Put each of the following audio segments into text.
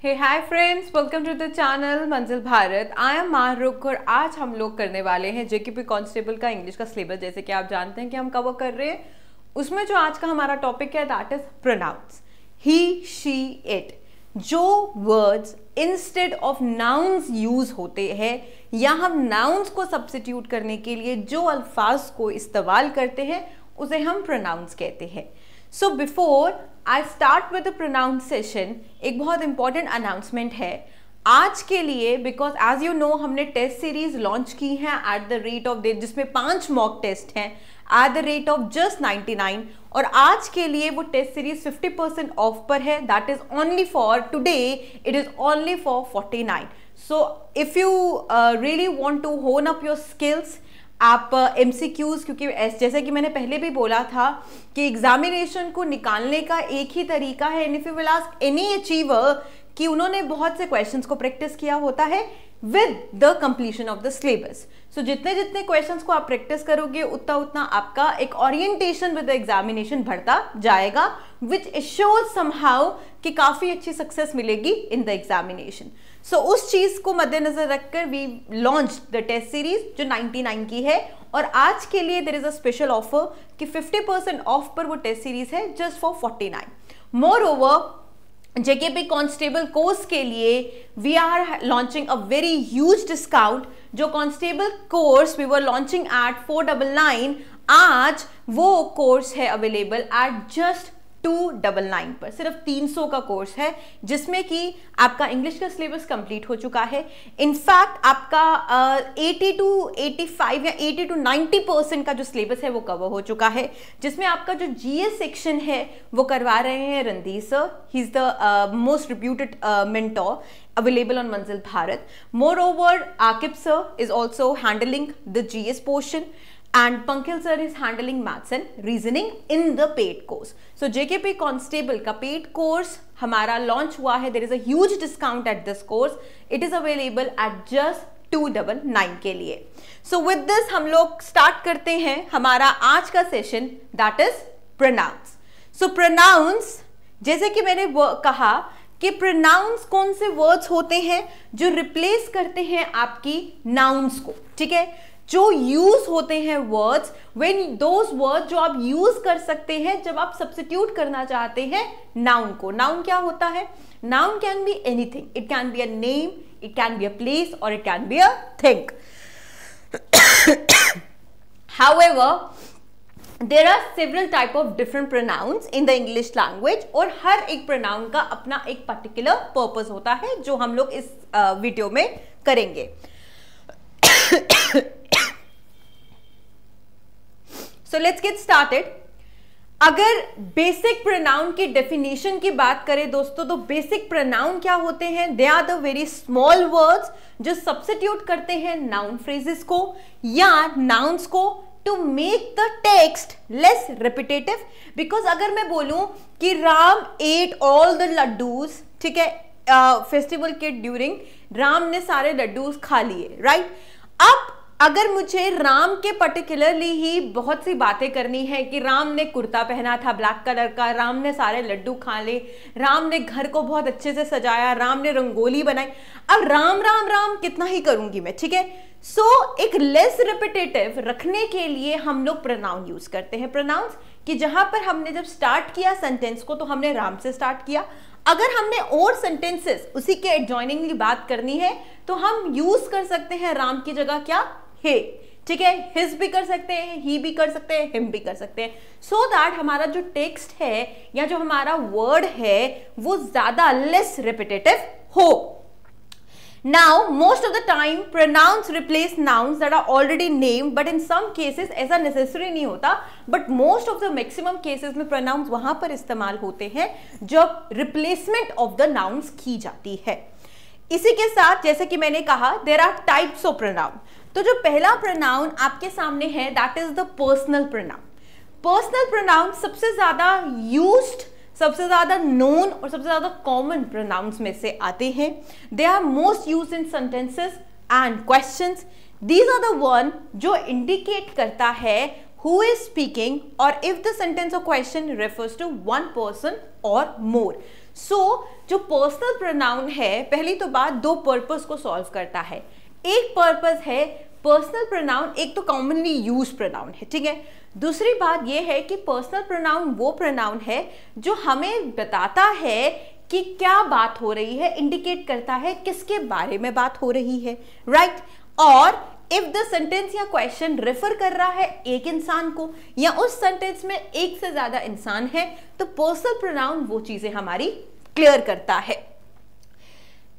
Hey hi friends, welcome to the channel Manzil Bharat. I am Mahrukh और आज हम लोग करने वाले हैं जेकेपी कांस्टेबल का इंग्लिश का सिलेबस। जैसे कि आप जानते हैं कि हम कवर कर रहे हैं, उसमें जो आज का हमारा टॉपिक है that is pronouns, he, she, it. जो words instead of nouns use होते हैं या हम नाउन्स को सब्स्टिट्यूट करने के लिए जो अल्फाज को इस्तेमाल करते हैं उसे हम प्रोनाउंस कहते हैं। So before I start with the pronunciation, एक बहुत इंपॉर्टेंट अनाउंसमेंट है आज के लिए, बिकॉज एज यू नो हमने टेस्ट सीरीज लॉन्च की है एट द रेट ऑफ जिसमें 5 मॉक टेस्ट हैं at the rate of just 99, और आज के लिए वो टेस्ट सीरीज 50% ऑफ पर है। That is only for today, it is only for 49। So if you really want to hone up your skills, आप MCQs, क्योंकि जैसे कि मैंने पहले भी बोला था कि एग्जामिनेशन को निकालने का एक ही तरीका है, and if you will ask any achiever कि उन्होंने बहुत से क्वेश्चंस को प्रैक्टिस किया होता है with the completion of the syllabus. So जितने जितने क्वेश्चंस को आप प्रैक्टिस करोगे उतना उतना आपका एक ओरिएंटेशन विद द एग्जामिनेशन बढ़ता जाएगा, विच एश्योर्स समहाउ कि काफी अच्छी सक्सेस मिलेगी इन द एग्जामिनेशन। सो उस चीज को मद्देनजर रखकर we launch the test series जो 99 की है, और आज के लिए there is a special offer कि 50% ऑफ पर वो टेस्ट सीरीज है just for 49। More JKP constable course के लिए we are launching a very huge discount. जो constable course we were launching at 499, आज वो कोर्स है अवेलेबल एट जस्ट 299 पर। सिर्फ 300 का कोर्स है जिसमें कि आपका इंग्लिश का सिलेबस कंप्लीट हो चुका है। इनफैक्ट आपका 80 to 85 या 80 to 90% का जो सिलेबस है वो कवर हो चुका है, जिसमें आपका जो GS सेक्शन है वो करवा रहे हैं Randhir sir. He is the most reputed mentor available on Manzil Bharat. Moreover, Akib sir is also handling the GS portion, and Pankil sir is handling maths and reasoning in the paid course. So JKP Constable का paid course हमारा launch हुआ है. There is a huge discount at this course. It is available at just 299 के लिए. So with this हम लोग start करते हैं हमारा आज का session, that is pronouns. So pronouns, जैसे कि मैंने कहा कि प्रोनाउंस कौन से वर्ड्स होते हैं जो रिप्लेस करते हैं आपकी नाउन्स को, ठीक है, जो यूज होते हैं वर्ड्स, व्हेन दोज वर्ड्स जो आप यूज कर सकते हैं जब आप सब्स्टिट्यूट करना चाहते हैं नाउन को। नाउन क्या होता है? Noun can be anything, it can be a name, it can be a place, और it can be a thing. However there are several type of different pronouns in the English language, और हर एक pronoun का अपना एक particular purpose होता है जो हम लोग इस वीडियो में करेंगे। So let's get started. अगर बेसिक प्रोनाउन की डेफिनेशन की बात करें दोस्तों, तो बेसिक प्रोनाउन क्या होते हैं? They are the very small words जो सब्स्टिट्यूट करते हैं नाउन फ्रेजेस को या नाउन्स को to make the text less repetitive. Because अगर मैं बोलूं कि Ram ate all the laddus, ठीक है, फेस्टिवल के ड्यूरिंग राम ने सारे लड्डूस खा लिए, राइट? अब अगर मुझे राम के पर्टिकुलरली ही बहुत सी बातें करनी है कि राम ने कुर्ता पहना था ब्लैक कलर का, राम ने सारे लड्डू खा ले, राम ने घर को बहुत अच्छे से सजाया, राम ने रंगोली बनाई, अब राम राम राम कितना ही करूंगी मैं, ठीक है? सो एक लेस रिपीटेटिव रखने के लिए हम लोग प्रोनाउन यूज करते हैं। प्रोनाउंस कि जहां पर हमने जब स्टार्ट किया सेंटेंस को तो हमने राम से स्टार्ट किया, अगर हमने और सेंटेंसेस उसी के एडजॉइनिंगली बात करनी है तो हम यूज कर सकते हैं राम की जगह क्या, हे, ठीक है, हिज भी कर सकते हैं, ही भी कर सकते हैं, हिम भी कर सकते हैं, सो दैट हमारा जो टेक्स्ट है या जो हमारा वर्ड है वो ज्यादा लेस रिपीटेटिव हो। Now, most of the time, pronouns replace nouns that are already named, but in some cases ऐसा necessary नहीं होता, but most of the maximum cases में pronouns वहां पर इस्तेमाल होते हैं जब replacement of the nouns की जाती है। इसी के साथ जैसे कि मैंने कहा there are types of pronoun। तो जो पहला pronoun आपके सामने है that is the personal pronoun। Personal pronoun सबसे ज्यादा used, सबसे ज्यादा नोन और सबसे ज्यादा कॉमन प्रोनाउंस में से आते हैं। They are most used in sentences and questions. These are the one जो इंडिकेट करता है हु इज स्पीकिंग और इफ द सेंटेंस और question refers to one person और मोर। जो पर्सनल प्रोनाउन है, पहली तो बात, दो पर्पस को सॉल्व करता है। एक पर्पस है पर्सनल प्रोनाउन, एक तो कॉमनली यूज प्रोनाउन है, ठीक है। दूसरी बात यह है कि पर्सनल प्रोनाउन वो प्रोनाउन है जो हमें बताता है कि क्या बात हो रही है, इंडिकेट करता है किसके बारे में बात हो रही है, राइट। और इफ द सेंटेंस या क्वेश्चन रेफर कर रहा है एक इंसान को या उस सेंटेंस में एक से ज्यादा इंसान है, तो पर्सनल प्रोनाउन वो चीजें हमारी क्लियर करता है।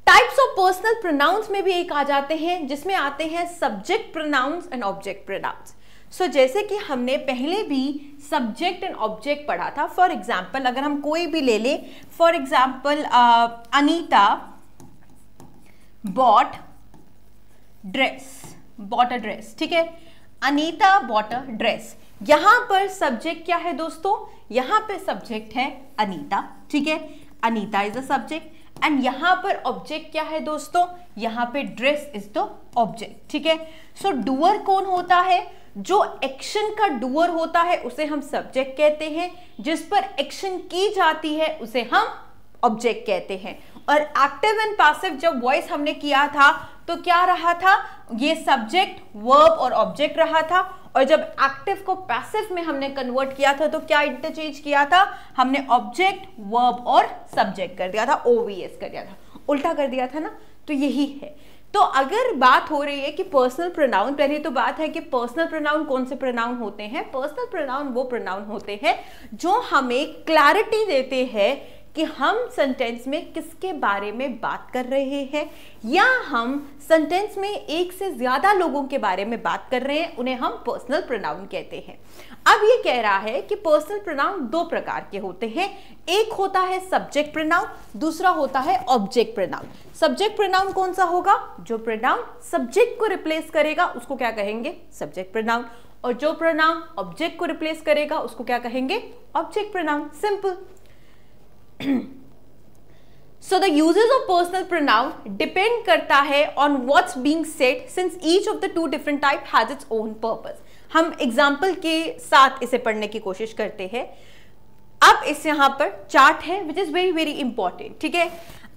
टाइप्स ऑफ पर्सनल प्रोनाउंस में भी एक आ जाते हैं जिसमें आते हैं subject pronouns and object pronouns. So जैसे कि हमने पहले भी सब्जेक्ट एंड ऑब्जेक्ट पढ़ा था। फॉर एग्जाम्पल अगर हम कोई भी ले ले, for example Anita bought a dress, ठीक है। अनीता बॉट अ ड्रेस, यहां पर सब्जेक्ट क्या है दोस्तों, यहां पे सब्जेक्ट है अनीता, ठीक है। Anita is a subject and यहां पर ऑब्जेक्ट क्या है दोस्तों, यहां पे ड्रेस इज द ऑब्जेक्ट, ठीक है। सो डूअर कौन होता है, जो एक्शन का डूअर होता है उसे हम सब्जेक्ट कहते हैं, जिस पर एक्शन की जाती है उसे हम ऑब्जेक्ट कहते हैं। और एक्टिव एंड पैसिव जब वॉइस हमने किया था तो क्या रहा था, ये सब्जेक्ट वर्ब और ऑब्जेक्ट रहा था। और जब एक्टिव को पैसिव में हमने कन्वर्ट किया था तो क्या इंटरचेंज किया था, हमने ऑब्जेक्ट वर्ब और सब्जेक्ट कर दिया था, ओवीएस कर दिया था, उल्टा कर दिया था ना। तो यही है। तो अगर बात हो रही है कि पर्सनल प्रोनाउन, पहली तो बात है कि पर्सनल प्रोनाउन कौन से प्रोनाउन होते हैं। पर्सनल प्रोनाउन वो प्रोनाउन होते हैं जो हमें क्लैरिटी देते हैं कि हम सेंटेंस में किसके बारे में बात कर रहे हैं, या हम सेंटेंस में एक से ज्यादा लोगों के बारे में बात कर रहे हैं, उन्हें हम पर्सनल प्रोनाउन कहते हैं। अब ये कह रहा है कि पर्सनल प्रोनाउन दो प्रकार के होते हैं, एक होता है सब्जेक्ट प्रोनाउन, दूसरा होता है ऑब्जेक्ट प्रोनाउन। सब्जेक्ट प्रोनाउन कौन सा होगा, जो प्रोनाउन सब्जेक्ट को रिप्लेस करेगा उसको क्या कहेंगे, सब्जेक्ट प्रोनाउन। और जो प्रोनाउन ऑब्जेक्ट को रिप्लेस करेगा उसको क्या कहेंगे, object pronoun. Simple. So the uses of personal pronoun depend करता है on what's being said since each of the two different type has its own purpose। हम एग्जाम्पल के साथ इसे पढ़ने की कोशिश करते हैं। अब इस यहाँ पर चार्ट है which is very very important, ठीक है।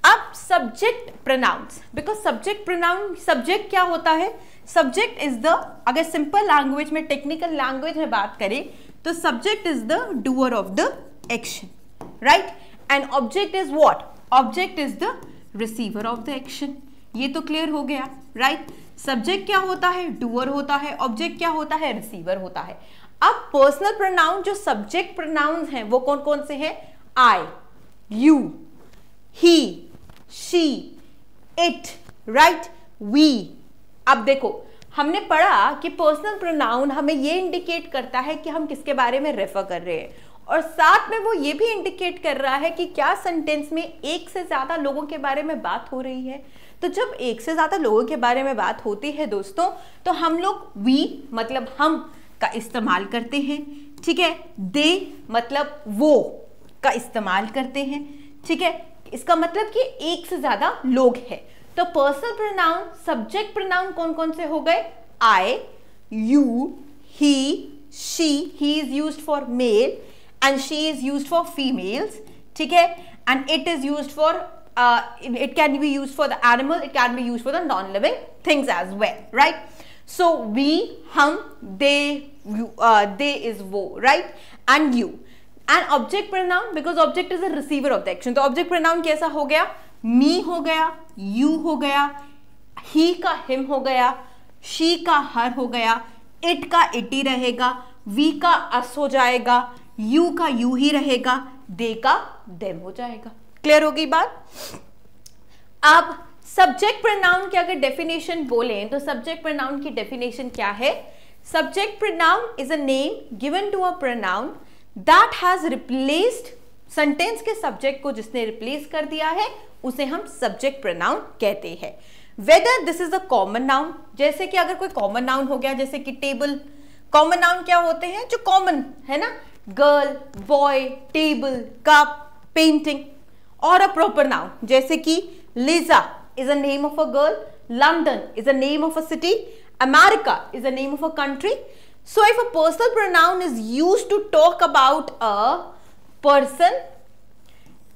अब subject pronouns, because subject pronoun, subject क्या होता है, सब्जेक्ट इज द, अगर सिंपल लैंग्वेज में, टेक्निकल लैंग्वेज में बात करें तो subject is the doer of the action, right. And object is what, object is the receiver of the action. ये तो क्लियर हो गया, राइट। सब्जेक्ट क्या होता है, डूअर होता है, ऑब्जेक्ट क्या होता है, रिसीवर होता है। अब पर्सनल प्रोनाउन जो सब्जेक्ट प्रोनाउंस हैं वो कौन कौन से हैं, I, you, he, she, it, right, we. अब देखो हमने पढ़ा कि पर्सनल प्रोनाउन हमें ये इंडिकेट करता है कि हम किसके बारे में रेफर कर रहे हैं, और साथ में वो ये भी इंडिकेट कर रहा है कि क्या सेंटेंस में एक से ज्यादा लोगों के बारे में बात हो रही है। तो जब एक से ज्यादा लोगों के बारे में बात होती है दोस्तों, तो हम लोग वी मतलब हम का इस्तेमाल करते हैं, ठीक है। दे मतलब वो का इस्तेमाल करते हैं, ठीक है। इसका मतलब कि एक से ज्यादा लोग हैं। तो पर्सनल प्रोनाउन, सब्जेक्ट प्रोनाउन कौन कौन से हो गए, I, you, he, she, he is used for male and she is used for females, ठीक है। and it is used for it can be used for the animal, it can be used for the non living things as well, right। so we, हम, they is वो, right, and you। and object pronoun, because object is a receiver of the action, तो object pronoun कैसा हो गया, me हो गया, you हो गया, he का him हो गया, she का her हो गया, it का it ही रहेगा, we का us हो जाएगा, यू का यू ही रहेगा, दे का देम हो जाएगा। क्लियर हो गई बात। अब सब्जेक्ट प्रोनाउन की अगर डेफिनेशन बोलें तो सब्जेक्ट प्रोनाउन की डेफिनेशन क्या है, subject pronoun is a name given to a pronoun that has replaced, sentence के सब्जेक्ट को जिसने रिप्लेस कर दिया है उसे हम सब्जेक्ट प्रोनाउन कहते हैं। Whether this is a common noun, जैसे कि अगर कोई कॉमन नाउन हो गया, जैसे कि टेबल, कॉमन नाउन क्या होते हैं जो कॉमन है ना, girl, boy, table, cup, painting. और अ प्रॉपर नाउन जैसे कि Liza is a name of a girl, London is a name of a city, America is a name of a country. So if a personal pronoun is used to talk about a person,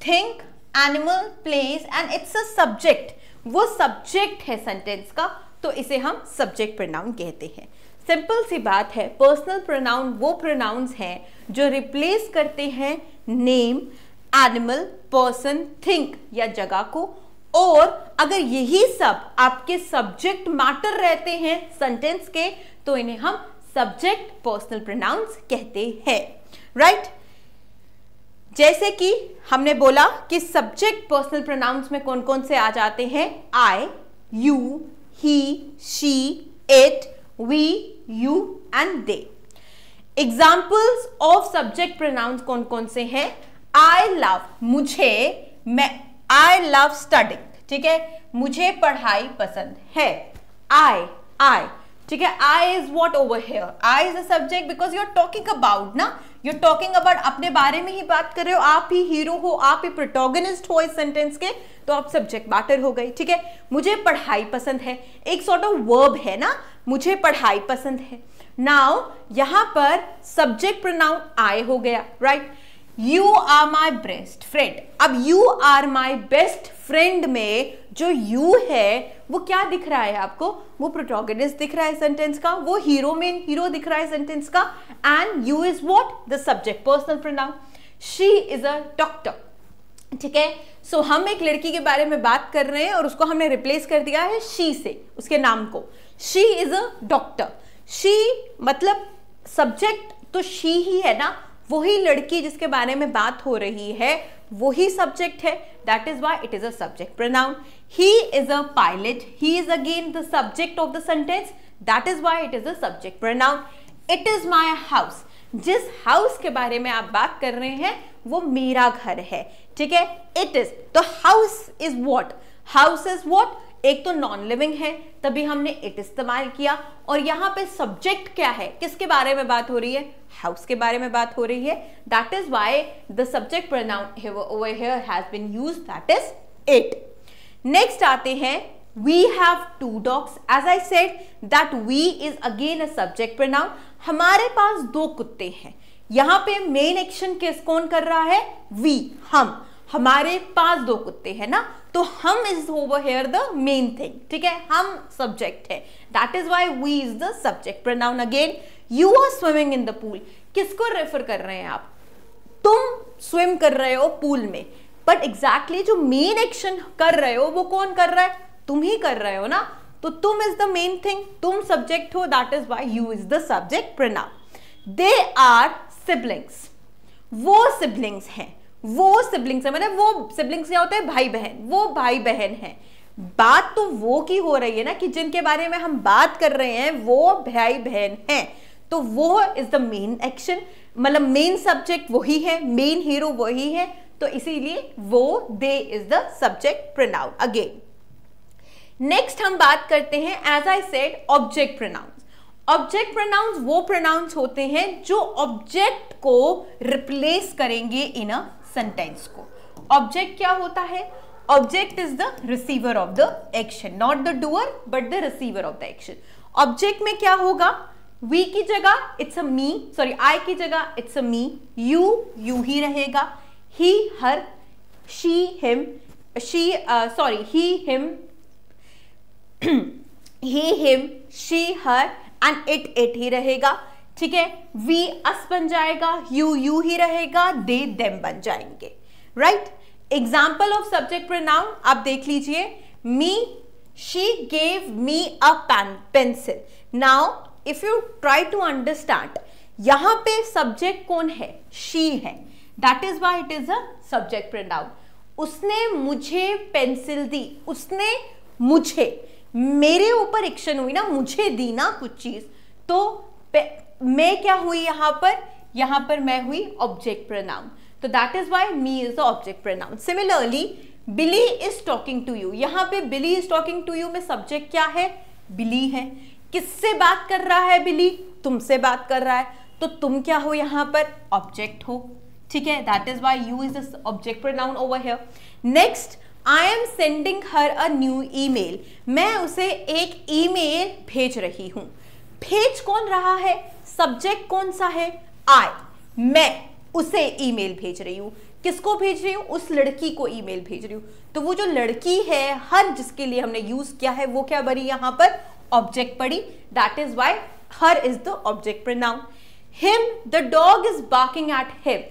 thing, animal, place and it's a subject, वो subject है sentence का, तो इसे हम subject pronoun कहते हैं। Simple सी बात है, पर्सनल प्रोनाउन वो प्रोनाउंस हैं जो रिप्लेस करते हैं नेम, एनिमल, पर्सन, थिंग या जगह को, और अगर यही सब आपके सब्जेक्ट मैटर रहते हैं सेंटेंस के, तो इन्हें हम सब्जेक्ट पर्सनल प्रोनाउंस कहते हैं, राइट। जैसे कि हमने बोला कि सब्जेक्ट पर्सनल प्रोनाउंस में कौन कौन से आ जाते हैं, I, you, he, she, it, we, you and they. Examples of subject pronouns कौन कौन से हैं, आई लव, मुझे, मैं, आई लव स्टडिंग, ठीक है, मुझे पढ़ाई पसंद है, आई, ठीक है, I is what over here, I is a subject because you are talking about ना, यू आर टॉकिंग अबाउट, अपने बारे में ही बात कर रहे हो, आप ही हीरो हो, आप ही प्रोटोगनिस्ट हो इस सेंटेंस के, तो आप सब्जेक्ट मैटर हो गई, ठीक है। मुझे पढ़ाई पसंद है, एक सॉर्ट ऑफ वर्ब है ना, मुझे पढ़ाई पसंद है। नाउ यहां पर सब्जेक्ट प्रोनाउन आई हो गया, right. You are my best friend, अब you are my best friend में जो यू है वो क्या दिख रहा है आपको, वो प्रोटोगनिस्ट दिख रहा है सेंटेंस का, वो हीरो, मेन हीरो दिख रहा है सेंटेंस का, and you is what, the subject personal pronoun. She is a doctor, ठीक है। सो हम एक लड़की के बारे में बात कर रहे हैं और उसको हमने रिप्लेस कर दिया है शी से, उसके नाम को, she is a doctor. She मतलब सब्जेक्ट तो शी ही है ना, वही लड़की जिसके बारे में बात हो रही है वही सब्जेक्ट है, that is why it is a subject pronoun. He is a pilot, he is again the subject of the sentence, that is why it is a subject pronoun. It is my house, जिस house के बारे में आप बात कर रहे हैं वो मेरा घर है, ठीक है। इट इज, तो house is what, house is what, एक तो नॉन लिविंग है तभी हमने इट इस्तेमाल किया, और यहां पे सब्जेक्ट क्या है, किसके बारे में बात हो रही है, हाउस के बारे में बात हो रही है, that is why the subject pronoun over here has been used, that is it. Next आते हैं, we have two dogs, as I said that we is again a subject pronoun, हमारे पास दो कुत्ते हैं, यहां पे मेन एक्शन कौन कर रहा है, वी, हम, हमारे पास दो कुत्ते हैं ना, तो हम is over here the main thing, ठीक है, हम सब्जेक्ट है, that is why we is the subject pronoun. Again, you are swimming in the pool, किसको रेफर कर रहे हैं आप, तुम स्विम कर रहे हो पूल में, बट एग्जैक्टली जो मेन एक्शन कर रहे हो वो कौन कर रहा है, तुम ही कर रहे हो ना, तो तुम इज द मेन थिंग, तुम सब्जेक्ट हो, that is why you is the subject pronoun. They are siblings, वो सिबलिंग्स हैं, वो सिबलिंग्स है, मतलब वो सिबलिंग्स क्या होते हैं, भाई बहन, वो भाई बहन है। बात तो वो की हो रही है ना कि जिनके बारे में हम बात कर रहे हैं वो भाई बहन हैं, तो वो इज द मेन एक्शन, मतलब मेन सब्जेक्ट वही है, मेन हीरो वही है, तो इसीलिए वो, they is the subject pronoun. Again next हम बात करते हैं, as I said, object pronouns. Object pronouns वो प्रोनाउंस होते हैं जो ऑब्जेक्ट को रिप्लेस करेंगे इन अ सेंटेंस को। ऑब्जेक्ट क्या होता है, object is the receiver of the action, not the doer but the receiver of the action. Object में क्या होगा, वी की जगह it's a me, sorry I की जगह इट्स अ मी, यू ही रहेगा, he her, she him, he him, she her, and it ही रहेगा, ठीक है। वी अस बन जाएगा, यू ही रहेगा, दे देम बन जाएंगे, right. Example of subject pronoun आप देख लीजिए, me, she gave me a pencil. Now if you try to understand, यहां पे सब्जेक्ट कौन है, शी है, that is why it is a subject pronoun. उसने मुझे पेंसिल दी, उसने मुझे, मेरे ऊपर एक्शन हुई ना, मुझे दी ना कुछ चीज, तो मैं क्या हुई यहां पर मैं हुई ऑब्जेक्ट प्रोनाउन, तो that is why me is the object pronoun. Similarly, Billy is talking to you, यहां पे Billy is talking to you में सब्जेक्ट क्या है, बिली है। किससे बात कर रहा है बिली, तुमसे बात कर रहा है, तो तुम क्या हो यहां पर, ऑब्जेक्ट हो, ठीक है, that is why you is the object pronoun over here. Next, I am sending her a new email, मैं उसे एक ईमेल भेज रही हूं। भेज कौन रहा है, सब्जेक्ट कौन सा है, आई, मैं उसे ईमेल भेज रही हूं। किसको भेज रही हूँ? उस लड़की को ईमेल भेज रही हूँ। तो वो जो लड़की है, हर जिसके लिए हमने यूज किया है, वो क्या बनी यहाँ पर? ऑब्जेक्ट पड़ी। That is why her is the object pronoun. Him the dog is barking at him,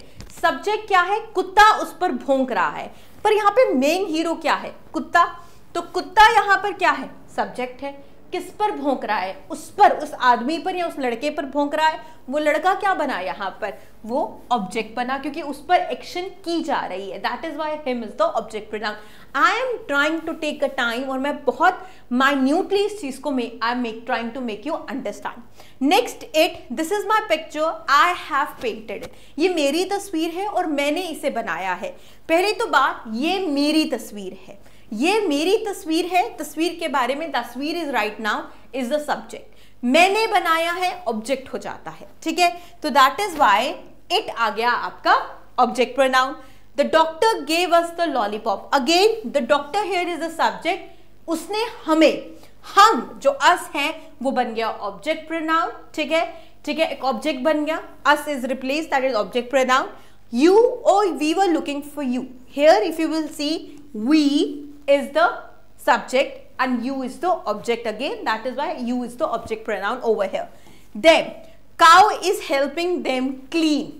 subject क्या है? कुत्ता उस पर भौंक रहा है। पर यहाँ पे मेन हीरो क्या है? कुत्ता। तो कुत्ता यहाँ पर क्या है? सब्जेक्ट है। किस पर भौंक रहा है? उस पर, उस आदमी पर या उस लड़के पर भौंक रहा है। वो लड़का क्या बना यहाँ पर? वो ऑब्जेक्ट बना, क्योंकि उस पर एक्शन की जा रही है। That is why him is the object pronoun. I am trying to take a time, और मैं बहुत माइन्यूटली इस चीज को trying to make you understand. Next it, this is my picture, I have painted it. ये मेरी तस्वीर है और मैंने इसे बनाया है। पहली तो बात, ये मेरी तस्वीर है, ये मेरी तस्वीर है। तस्वीर के बारे में, तस्वीर is right now is the subject. मैंने बनाया है, ऑब्जेक्ट हो जाता है, ठीक है। तो दैट इज वाई इट आ गया आपका object pronoun. The doctor gave us the lollipop, again the doctor here is the subject. उसने हमें, हम जो अस है वो बन गया ऑब्जेक्ट प्रोनाउन, ठीक है, ठीक है, एक ऑब्जेक्ट बन गया। Us is replace, that is object pronoun. You or we were looking for you. Here if you will see, we is the subject and you is the object again. That is why you is the object pronoun over here. Then cow is helping them clean.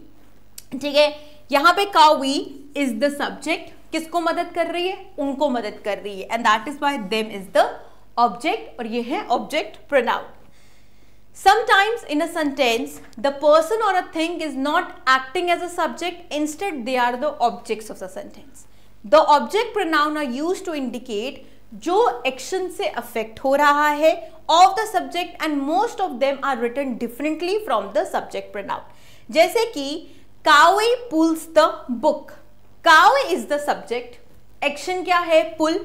ठीक है, यहाँ पे cow we is the subject. किसको मदद कर रही है? उनको मदद कर रही है, and that is why them is the object, और ये है object pronoun. Sometimes in a sentence, the person or a thing is not acting as a subject, instead they are the objects of the sentence. The object pronoun are used to indicate जो action से affect हो रहा है of the subject, and most of them are written differently from the subject pronoun. जैसे कि Cow pulls the book. Cow is the subject. Action क्या है? pull.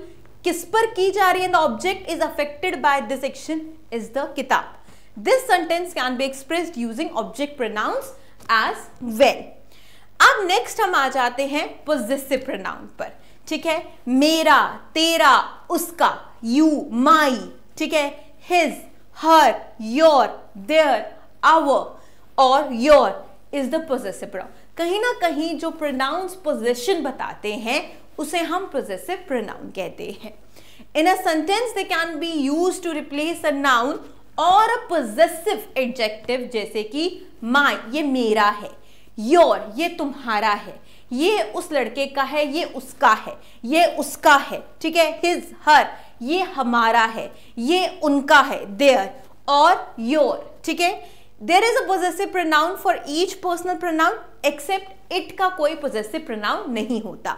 किस पर की जा रही है? The object is affected by this action is the किताब. This sentence can be expressed using object pronouns as well. अब next हम आ जाते हैं possessive pronoun पर, ठीक है। मेरा, तेरा, उसका, you, my, ठीक है, his, her, your, their, our और your is the possessive pronoun. कहीं ना कहीं जो pronouns possession बताते हैं उसे हम possessive pronoun कहते हैं। In a sentence they can be used to replace a noun और a possessive adjective, जैसे कि my, ये मेरा है, your, ये तुम्हारा है, ये उस लड़के का है, ये उसका है, ये उसका है, ठीक है, his, her, ये हमारा है, ये उनका है, their और your, ठीक है। There is a possessive pronoun for each personal pronoun except it का कोई possessive pronoun नहीं होता,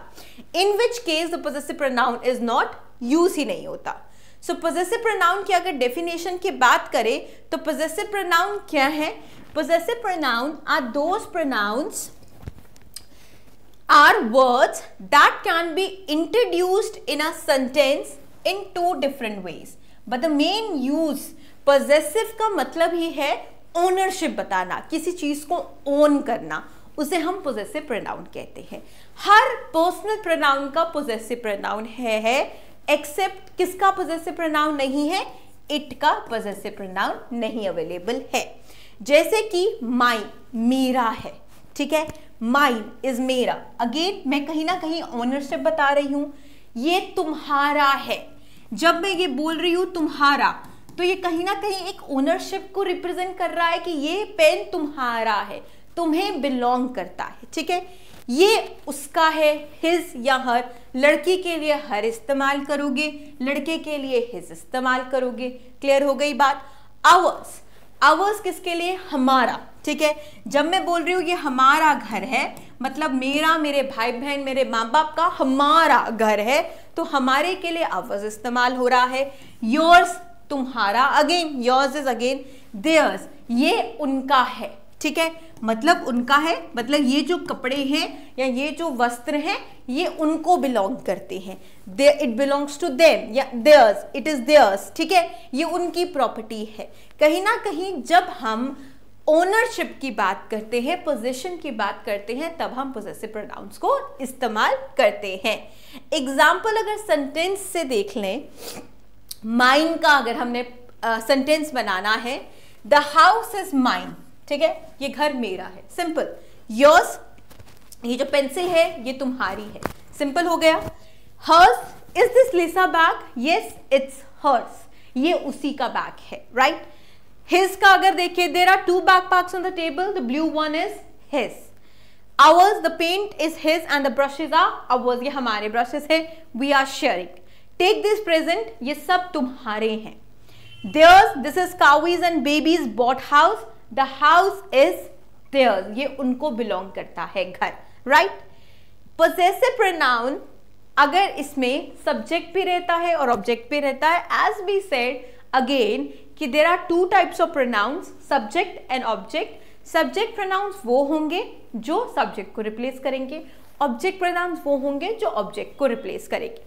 in which case the possessive pronoun is not use ही नहीं होता। सो possessive pronoun की अगर डेफिनेशन की बात करें तो possessive pronoun क्या है? Possessive pronoun are those pronouns are words that can be introduced in a sentence in two different ways, but the main use possessive का मतलब ही है ownership बताना, किसी चीज को own करना, उसे हम possessive pronoun कहते हैं। हर personal pronoun का possessive pronoun है एक्सेप्ट किसका possessive pronoun नहीं है? इट का possessive pronoun नहीं अवेलेबल है। जैसे कि माइन, मेरा है, ठीक है, माइन इज मेरा। अगेन मैं कहीं ना कहीं ओनरशिप बता रही हूं, ये तुम्हारा है। जब मैं ये बोल रही हूं तुम्हारा, तो ये कहीं ना कहीं एक ओनरशिप को रिप्रेजेंट कर रहा है कि ये पेन तुम्हारा है, तुम्हें बिलोंग करता है, ठीक है। ये उसका है, हिज या हर। लड़की के लिए हर इस्तेमाल करोगे, लड़के के लिए हिज इस्तेमाल करोगे। क्लियर हो गई बात? आवर्स, आवर्स किसके लिए? हमारा, ठीक है। जब मैं बोल रही हूँ ये हमारा घर है, मतलब मेरा, मेरे भाई बहन, मेरे माँ बाप का हमारा घर है, तो हमारे के लिए आवर्स इस्तेमाल हो रहा है। योर्स, तुम्हारा, again yours is again theirs, ये उनका है, ठीक है, मतलब उनका है, मतलब ये जो कपड़े हैं या ये जो वस्त्र हैं ये उनको बिलोंग करते हैं। इट बिलोंग्स टू देम या देयर्स, इट इज देयर्स, ठीक है, ये उनकी प्रॉपर्टी है। कहीं ना कहीं जब हम ओनरशिप की बात करते हैं, पोजीशन की बात करते हैं, तब हम पोजेसिव प्रोनाउंस को इस्तेमाल करते हैं। एग्जाम्पल अगर सेंटेंस से देख लें, माइन का अगर हमने सेंटेंस बनाना है, द हाउस इज माइन, ठीक है, ये घर मेरा है, सिंपल। योर्स ये जो पेंसिल है ये तुम्हारी है, सिंपल हो गया। Hers, is this Lisa bag? Yes it's hers, ये उसी का बैग है, राइट। हिज का अगर देखिए, there are 2 backpacks on the table, the blue one is his. Ours, the paint is his and the brushes are ours, ये हमारे brushes है, we are sharing. Take this present, ये सब तुम्हारे हैं। Theirs, this is Cowie's and baby's bought house, the house is theirs, ये उनको belong करता है घर, right? Possessive pronoun अगर इसमें subject भी रहता है और object भी रहता है, as we said again कि there are 2 types of pronouns, subject and object. Subject pronouns वो होंगे जो subject को replace करेंगे, object pronouns वो होंगे जो object को replace करेंगे।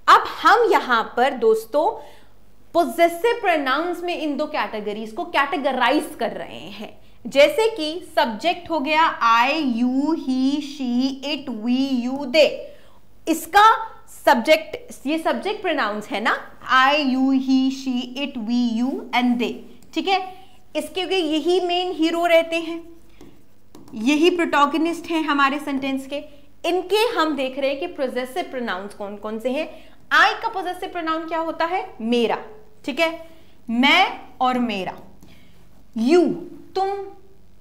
अब हम यहाँ पर दोस्तों possessive pronouns में इन 2 categories को categorize कर रहे हैं। जैसे कि subject हो गया I, you, he, she, it, we, you, they, इसका सब्जेक्ट, ये सब्जेक्ट प्रोनाउंस है ना, I, you, he, she, it, we, you and they, ठीक है। इसके यही मेन हीरो रहते हैं, यही प्रोटैगनिस्ट हैं हमारे सेंटेंस के। इनके हम देख रहे हैं कि पोजेसिव प्रोनाउंस कौन कौन से हैं। आई का पोजेसिव प्रोनाउन क्या होता है? मेरा, ठीक है, मैं और मेरा। यू, तुम,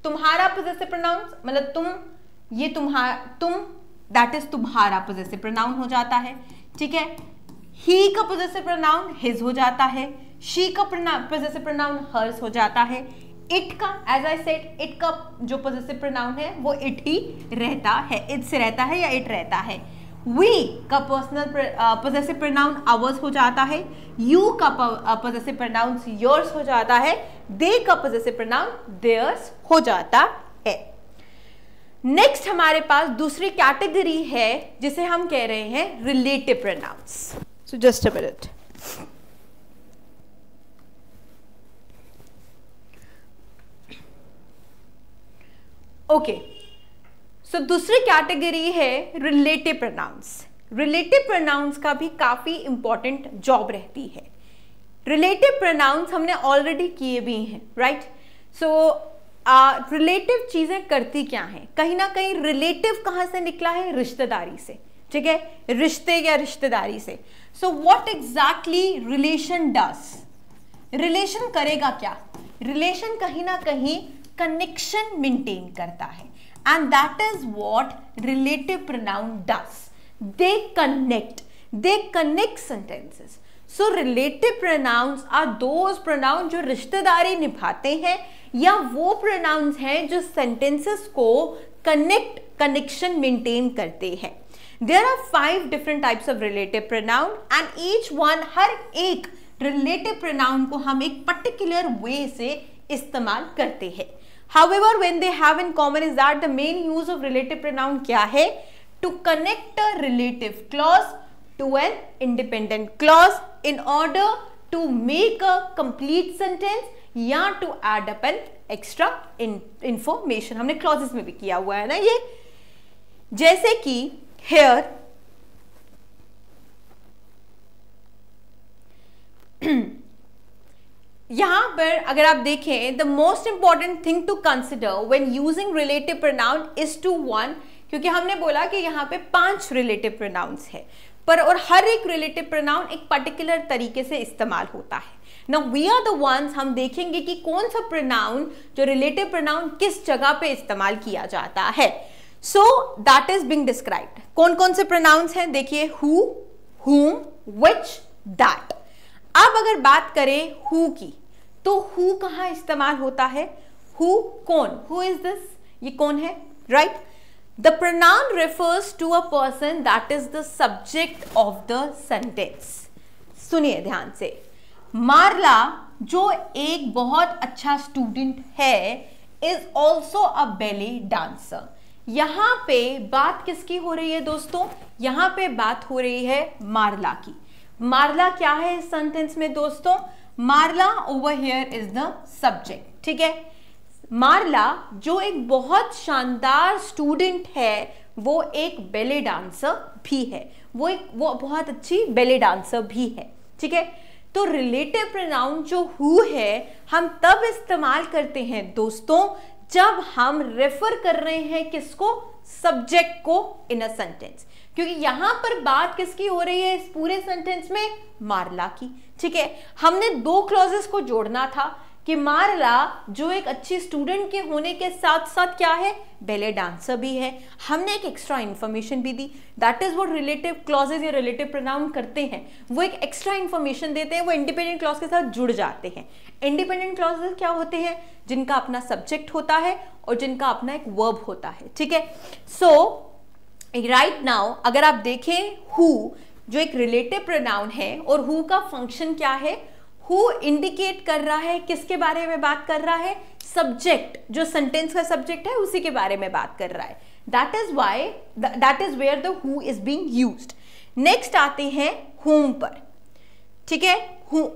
तुम्हारा पोजेसिव प्रोनाउंस मतलब तुम, ये तुम्हारा, तुम दैट इज तुम्हारा पोजेसिव प्रोनाउन हो जाता है, ठीक है। ही का पोजेसिव प्रोनाउन हिज हो जाता है, शी का पोजेसिव प्रोनाउन हर्स हो जाता है। इट का, एज आई सेड, इट का जो पोजेसिव प्रोनाउन है वो इट ही रहता है, इट से रहता है या इट रहता है। वी का पर्सनल पोजेसिव प्रोनाउन आवर्स हो जाता है, यू का पोजेसिव प्रोनाउन योर्स हो जाता है, दे का पोजेसिव प्रोनाउन देयर्स हो जाता है। नेक्स्ट हमारे पास दूसरी कैटेगरी है जिसे हम कह रहे हैं relative pronouns. So just a minute. Okay, so दूसरी कैटेगरी है रिलेटिव प्रोनाउंस। रिलेटिव प्रोनाउंस का भी काफी इंपॉर्टेंट जॉब रहती है। रिलेटिव प्रोनाउंस हमने ऑलरेडी किए भी हैं, राइट। सो रिलेटिव चीजें करती क्या हैं? कहीं ना कहीं रिलेटिव कहां से निकला है? रिश्तेदारी से, ठीक है, रिश्ते या रिश्तेदारी से। So what exactly relation does? Relation करेगा क्या? रिलेशन कहीं ना कहीं कनेक्शन मेंटेन करता है, and that is what relative pronoun does. They connect sentences. So relative pronouns are those pronoun जो रिश्तेदारी निभाते हैं, या वो प्रोनाउंस हैं जो सेंटेंसेस को कनेक्शन मेंटेन करते हैं। There are 5 different types of relative pronoun and each one, हर एक रिलेटिव प्रोनाउन को हम एक पर्टिकुलर वे से इस्तेमाल करते हैं। However when they have in common is that the main use of relative pronoun क्या है? To connect a relative clause to an independent clause in order to make a complete sentence या to add up an extra information. हमने clauses में भी किया हुआ है ना ये। जैसे कि हेयर, यहां पर अगर आप देखें, the most important thing to consider when using relative pronoun is to 1, क्योंकि हमने बोला कि यहां पे 5 रिलेटिव प्रोनाउंस है, पर और हर एक रिलेटिव प्रोनाउन एक पर्टिकुलर तरीके से इस्तेमाल होता है। Now we are the ones, हम देखेंगे कि कौन सा प्रोनाउन जो रिलेटिव प्रोनाउन किस जगह पे इस्तेमाल किया जाता है। So that is being described. कौन कौन से प्रोनाउंस हैं? देखिए, who, whom, which, that. अब अगर बात करें who की, तो who कहाँ इस्तेमाल होता है? who कौन? who is this? ये कौन है, right? The pronoun refers to a person that is the subject of the sentence. सुनिए ध्यान से। मार्ला जो एक बहुत अच्छा स्टूडेंट है, is also a belly dancer. यहां पे बात किसकी हो रही है दोस्तों? यहां पे बात हो रही है मार्ला की। मार्ला क्या है इस सेंटेंस में दोस्तों? Marla over here is the subject, ठीक है। मार्ला जो एक बहुत शानदार स्टूडेंट है, वो एक बेली डांसर भी है, वो बहुत अच्छी बेली डांसर भी है, ठीक है। तो रिलेटिव प्रोनाउन जो हु है, हम तब इस्तेमाल करते हैं दोस्तों जब हम रेफर कर रहे हैं किसको? सब्जेक्ट को इन अ सेंटेंस, क्योंकि यहां पर बात किसकी हो रही है इस पूरे सेंटेंस में, मारला की। ठीक है, हमने दो क्लॉजेस को जोड़ना था कि मारला जो एक अच्छी स्टूडेंट के होने के साथ साथ क्या है, बैले डांसर भी है। हमने एक एक्स्ट्रा इंफॉर्मेशन भी दी, that is what relative clauses या रिलेटिव प्रोनाउन करते हैं, वो एक एक्स्ट्रा इंफॉर्मेशन देते हैं, वो इंडिपेंडेंट क्लॉज के साथ जुड़ जाते हैं। इंडिपेंडेंट क्लॉजेज क्या होते हैं, जिनका अपना सब्जेक्ट होता है और जिनका अपना एक वर्ब होता है। ठीक है, सो राइट नाउ अगर आप देखें हु जो एक रिलेटिव प्रोनाउन है और हु का फंक्शन क्या है, हु इंडिकेट कर रहा है किसके बारे में बात कर रहा है, सब्जेक्ट, जो सेंटेंस का सब्जेक्ट है उसी के बारे में बात कर रहा है। That is where the who is being used. Next आते हैं whom पर। ठीक है, who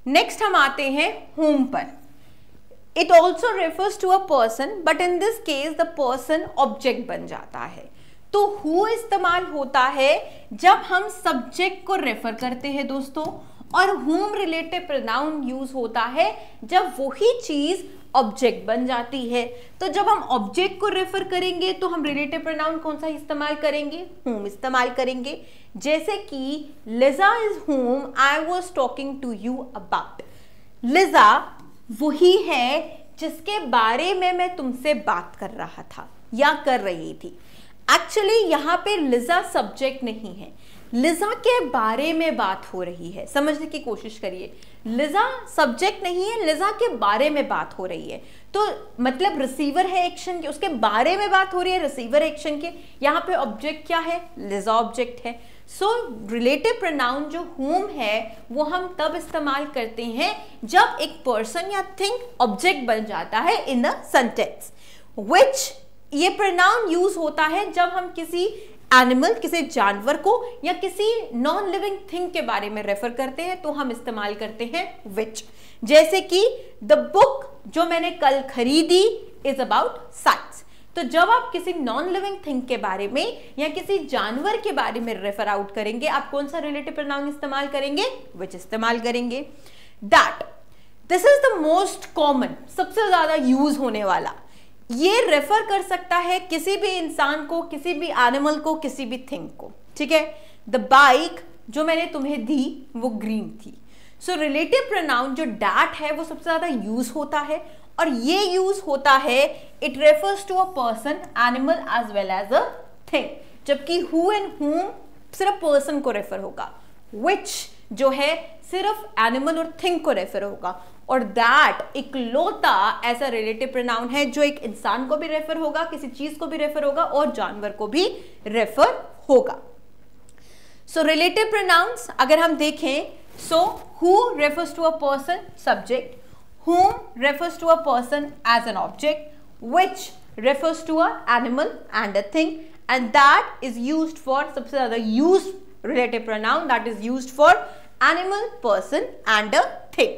नेक्स्ट हम आते हैं whom पर। It also refers to a person, but in this case the person object बन जाता है। तो हु इस्तेमाल होता है जब हम सब्जेक्ट को रेफर करते हैं दोस्तों, और whom रिलेटिव प्रोनाउन यूज होता है जब वही चीज ऑब्जेक्ट बन जाती है। तो जब हम ऑब्जेक्ट को रेफर करेंगे तो हम रिलेटिव प्रोनाउन कौन सा इस्तेमाल करेंगे, whom इस्तेमाल करेंगे। जैसे कि Liza is whom I was talking to you about. Liza वही है जिसके बारे में मैं तुमसे बात कर रहा था या कर रही थी। एक्चुअली यहां पे लिजा सब्जेक्ट नहीं है, लिजा के बारे में बात हो रही है। समझने की कोशिश करिए, लिजा सब्जेक्ट नहीं है, लिजा के बारे में बात हो रही है। तो मतलब रिसीवर है एक्शन के, उसके बारे में बात हो रही है रिसीवर एक्शन के। यहाँ पे ऑब्जेक्ट क्या है, लिजा ऑब्जेक्ट है। सो रिलेटिव प्रोनाउन जो whom है वो हम तब इस्तेमाल करते हैं जब एक पर्सन या थिंग ऑब्जेक्ट बन जाता है इन द सेंटेंस। विच ये प्रोनाउन यूज होता है जब हम किसी एनिमल, किसी जानवर को या किसी नॉन लिविंग थिंग के बारे में रेफर करते हैं तो हम इस्तेमाल करते हैं विच। जैसे कि द बुक जो मैंने कल खरीदी इज अबाउट साइंस। तो जब आप किसी नॉन लिविंग थिंग के बारे में या किसी जानवर के बारे में रेफर आउट करेंगे, आप कौन सा रिलेटिव प्रोनाउन इस्तेमाल करेंगे, विच इस्तेमाल करेंगे। That, this is the most common, सबसे ज्यादा यूज होने वाला। ये रेफर कर सकता है किसी भी इंसान को, किसी भी एनिमल को, किसी भी थिंग को। ठीक है, द बाइक जो मैंने तुम्हें दी वो ग्रीन थी। सो रिलेटिव प्रोनाउन जो दैट है वो सबसे ज्यादा यूज होता है, और ये यूज होता है, it refers to a person, animal as well as a thing. जबकि हु एंड whom सिर्फ पर्सन को रेफर होगा, विच जो है सिर्फ एनिमल और थिंग को रेफर होगा, और दैट इकलौता ऐसा रिलेटिव प्रोनाउन है जो एक इंसान को भी रेफर होगा, किसी चीज को भी रेफर होगा और जानवर को भी रेफर होगा। सो रिलेटिव प्रोनाउंस अगर हम देखें, so who refers to a person subject, whom refers to a person as an object, which refers to a animal and a thing, and that is used for सबसे ज्यादा used relative pronoun that is used for animal, person and a thing.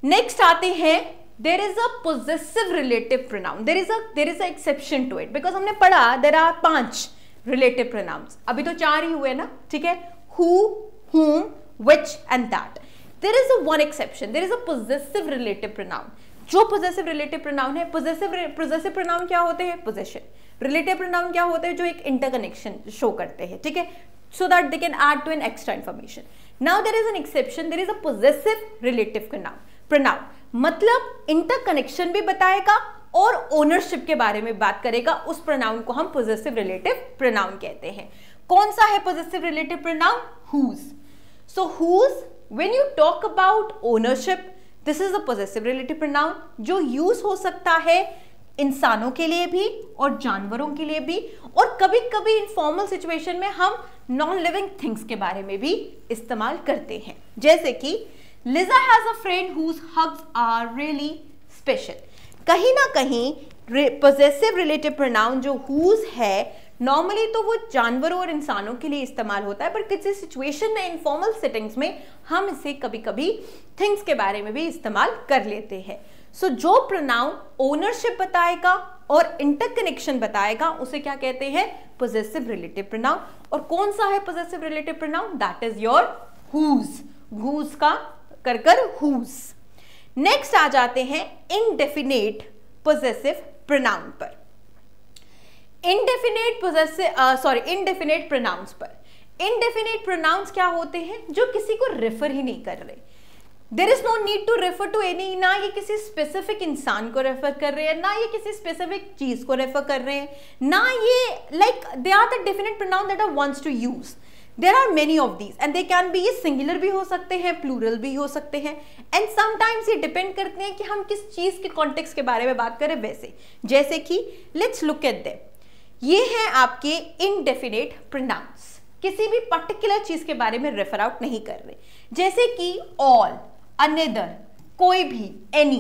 Next आते हैं, there is a possessive relative pronoun. There is a exception to it because हमने पढ़ा there are 5 relative pronouns. अभी तो 4 ही हुए ना, ठीक है, who, whom, which and that. There is a one exception. There is a possessive relative pronoun. जो possessive relative pronoun है, possessive pronoun क्या होते हैं, possession. Relative pronoun क्या होते हैं, जो एक interconnection show करते हैं, ठीक है, so that they can add to an extra information. Now there is an exception. There is a possessive relative pronoun. मतलब interconnection भी बताएगा और ownership के बारे में बात करेगा। उस pronoun को हम possessive relative pronoun कहते हैं। कौन सा है possessive relative pronoun? Whose. So whose, when you talk about ownership, this is a possessive relative pronoun जो यूज हो सकता है इंसानों के लिए भी और जानवरों के लिए भी, और कभी कभी इनफॉर्मल सिचुएशन में हम नॉन लिविंग थिंग्स के बारे में भी इस्तेमाल करते हैं। जैसे कि Liza has a friend whose hugs are really special. कहीं ना कहीं पोजेसिव रिलेटिव प्रोनाउन जो हुज है नॉर्मली तो वो जानवरों और इंसानों के लिए इस्तेमाल होता है, पर किसी सिचुएशन में इनफॉर्मल सेटिंग्स में हम इसे कभी कभी थिंग्स के बारे में भी इस्तेमाल कर लेते हैं। सो जो प्रोनाउन ओनरशिप बताएगा, और इंटरकनेक्शन बताएगा उसे क्या कहते हैं, पोजेसिव रिलेटिव प्रोनाउन। और कौन सा है possessive relative pronoun, that is your whose, whose का कर हुज। नेक्स्ट आ जाते हैं इंडेफिनेट पोजेसिव प्रोनाउन पर, इंडेफिनेट प्रोनाउंस पर। इंडेफिनेट प्रोनाउंस क्या होते हैं, जो किसी को रेफर ही नहीं कर रहे। There is no need to refer to any, ना ये किसी स्पेसिफिक इंसान को रेफर कर रहे हैं, ना ये किसी स्पेसिफिक चीज को रेफर कर रहे हैं, ना ये like they are the definite pronoun that I wants to use. There are many of these and they can be, ये सिंगुलर भी हो सकते हैं, प्लूरल भी हो सकते हैं, एंड समटाइम्स ये डिपेंड करते हैं कि हम किस चीज के कॉन्टेक्स्ट के बारे में बात करें। वैसे जैसे कि लेट्स लुक एट देम, ये है आपके इनडेफिनेट प्रोनाउंस, किसी भी पर्टिकुलर चीज के बारे में रेफर आउट नहीं कर रहे, जैसे कि ऑल, अनदर, कोई भी, any,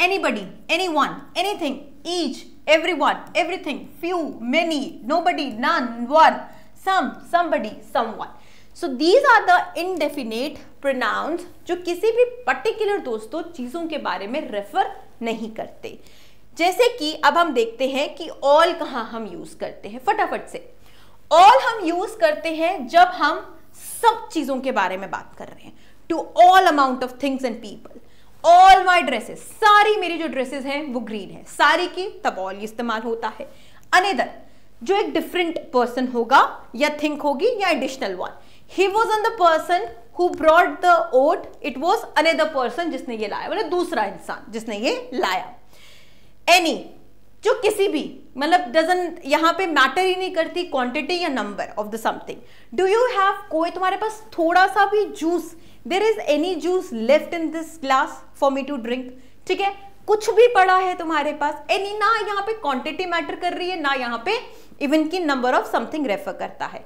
anybody, anyone, anything, each, everyone, everything, few, many, nobody, none, one, some, somebody, someone. So these are the indefinite pronouns जो किसी भी पर्टिकुलर दोस्तों चीजों के बारे में रेफर नहीं करते। जैसे कि अब हम देखते हैं कि ऑल कहां हम यूज करते हैं, फटाफट से। ऑल हम यूज करते हैं जब हम सब चीजों के बारे में बात कर रहे हैं, to all amount of things and people. All my dresses, सारी मेरी जो ड्रेसेस हैं वो ग्रीन है, सारी की, तब ऑल इस्तेमाल होता है। अनदर, जो एक डिफरेंट पर्सन होगा या थिंक होगी या additional one. He was on the person who brought the oat, it was another person जिसने ये लाया, मतलब दूसरा इंसान जिसने ये लाया। एनी, जो किसी भी, मतलब डजंट, यहां पे मैटर ही नहीं करती क्वांटिटी या number of the something. Do you have, कोई तुम्हारे पास थोड़ा सा भी juice, there is any juice left in this glass for me to drink, ठीक है, कुछ भी पड़ा है तुम्हारे पास। एनी, ना यहाँ पे क्वांटिटी मैटर कर रही है, ना यहाँ पे इवन की नंबर ऑफ समथिंग रेफर करता है।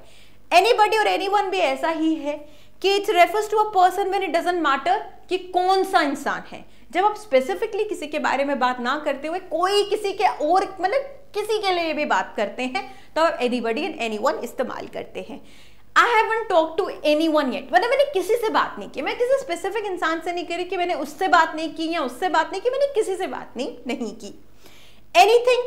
एनीबडी और एनीवन भी ऐसा ही है कि it refers to a person when it doesn't matter कि कौन सा इंसान है। जब आप स्पेसिफिकली किसी के बारे में बात ना करते हुए कोई किसी के और, मतलब किसी के लिए भी बात करते हैं, तो आप एनीबडी एंड एनीवन इस्तेमाल करते हैं। I haven't talk to anyone yet, मतलब मैंने किसी से बात नहीं की, मैं किसी स्पेसिफिक इंसान से नहीं करी कि मैंने उससे बात नहीं की या उससे बात नहीं की, मैंने किसी से बात नहीं की। एनीथिंग,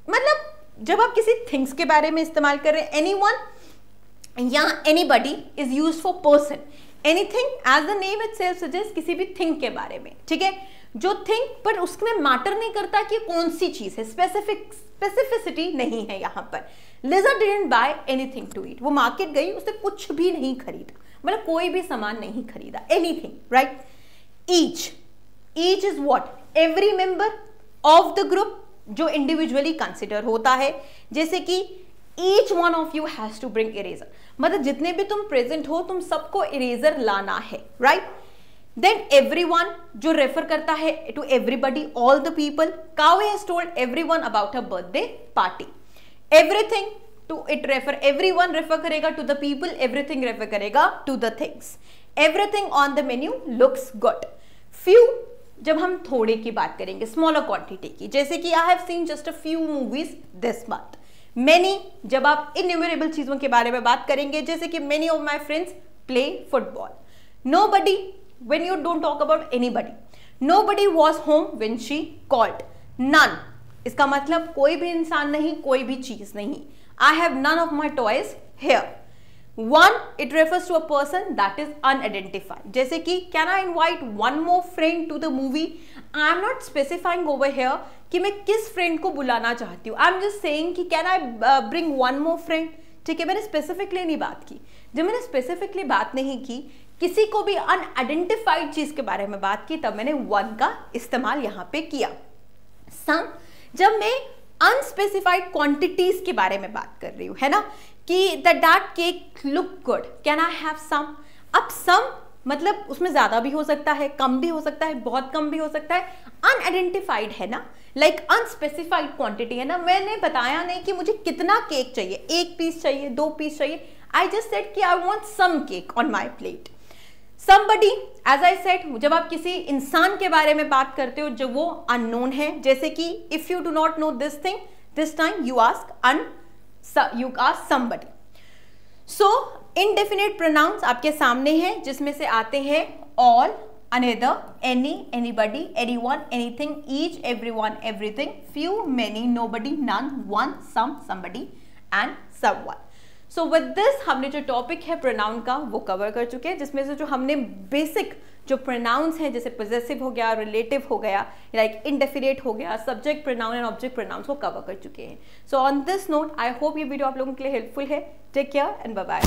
मतलब जब आप किसी थिंग्स के बारे में इस्तेमाल कर रहे हैं, एनीवन या anybody is used for person. Anything as the name itself suggest, किसी भी थिंग के बारे में, ठीक है, जो थिंग, पर उसमें मैटर नहीं करता कि कौन सी चीज है, स्पेसिफिसिटी नहीं है यहाँ पर। Liza didn't buy anything to eat, वो मार्केट गई, उसने कुछ भी नहीं खरीदा, मतलब कोई भी सामान नहीं खरीदा। Anything, right. Each, each is what, every member of the group, जो इंडिविजुअली कंसिडर होता है। जैसे कि each one of you has to bring eraser, मतलब जितने भी तुम प्रेजेंट हो तुम सबको इरेजर लाना है, राइट। देन एवरीवन, जो रेफर करता है to everybody, all the people. कावे has told everyone about a birthday party. Everything, to it refer, everyone refer करेगा to the people, everything refer करेगा to the things. Everything on the menu looks good. Few, जब हम थोड़े की बात करेंगे, smaller quantity की, जैसे कि I have seen just a few movies this month. Many, जब आप इन्यूमरेबल चीजों के बारे में बात करेंगे, जैसे कि many of my friends play football. Nobody, when you don't talk about anybody. Nobody was home when she called. None, इसका मतलब कोई भी इंसान नहीं, कोई भी चीज नहीं। I have none of my toys here. One, it refers to a person that is unidentified. जैसे कि can I invite one more friend to the movie? I am not specifying over here कि मैं किस friend को बुलाना चाहती हूँ। I am just saying कि can I bring one more friend? ठीक है, मैंने स्पेसिफिकली नहीं बात की। जब मैंने स्पेसिफिकली बात नहीं की, किसी को भी अनआइडेंटिफाइड चीज के बारे में बात की, तब मैंने वन का इस्तेमाल यहां पे किया। सम, जब मैं अनस्पेसिफाइड क्वांटिटीज के बारे में बात कर रही हूं, है ना, कि that cake look good, can I have some. अब सम मतलब उसमें ज्यादा भी हो सकता है, कम भी हो सकता है, बहुत कम भी हो सकता है। अनआइडेंटिफाइड है ना, लाइक अनस्पेसिफाइड क्वांटिटी है ना, मैंने बताया नहीं कि मुझे कितना केक चाहिए, 1 पीस चाहिए, 2 पीस चाहिए। आई जस्ट सेड कि I want some cake on my plate. Somebody, as I said, जब आप किसी इंसान के बारे में बात करते हो जो वो अननोन है, जैसे कि if you do not know this thing, this time you ask somebody. So indefinite pronouns आपके सामने हैं, जिसमें से आते हैं all, another, any, anybody, anyone, anything, each, everyone, everything, few, many, nobody, none, one, some, somebody and someone. So with this हमने जो topic है प्रोनाउन का वो कवर कर चुके हैं, जिसमें से जो हमने बेसिक जो प्रोनाउंस हैं जैसे पोजेसिव हो गया, रिलेटिव हो गया, लाइक इंडेफिनिट हो गया, subject pronoun and object pronouns को कवर कर चुके हैं. So on this note I hope ये वीडियो आप लोगों के लिए हेल्पफुल है. Take care and bye bye.